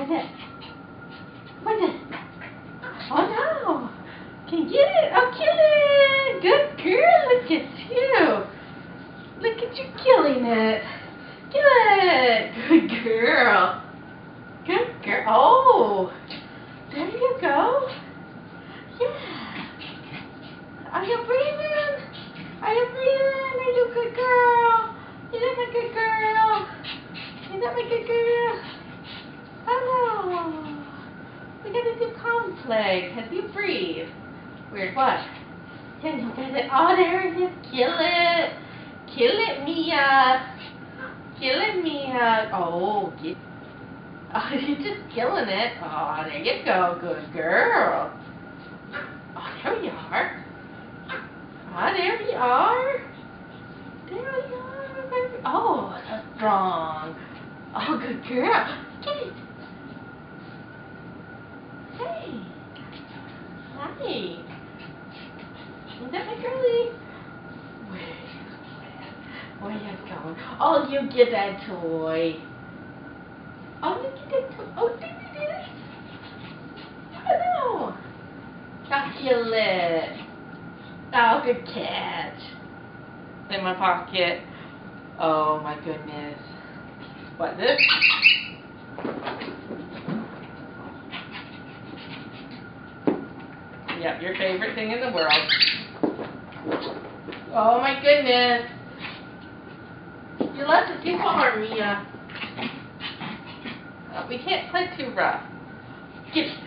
What's it? What's it? Oh no! Can you get it? Oh, kill it! Good girl, look at you! Look at you killing it! Kill it! Good girl! Good girl! Oh! There you go! Yeah! Are you breathing? Are you breathing? Are you a good girl? Is that my good girl? Is that my good girl? Oh no! We gotta do conflict. Have you breathe? Weird what? Can you get it? Oh, there it is. Kill it! Kill it, Mia! Kill it, Mia! Oh, get. Oh, you're just killing it. Oh, there you go. Good girl. Oh, there we are. Oh, there we are. There we are. Oh, so strong. Oh, good girl. Get it. Hey. Hi. Is that my girlie? Where you going? Oh, you get that toy. Oh, you get that toy. Oh, there it is. Oh, no. I'll kill it. Oh, good catch. In my pocket. Oh, my goodness. What, this? Yep, your favorite thing in the world. Oh, my goodness. You left it too far, Mia. We can't play too rough. Get it.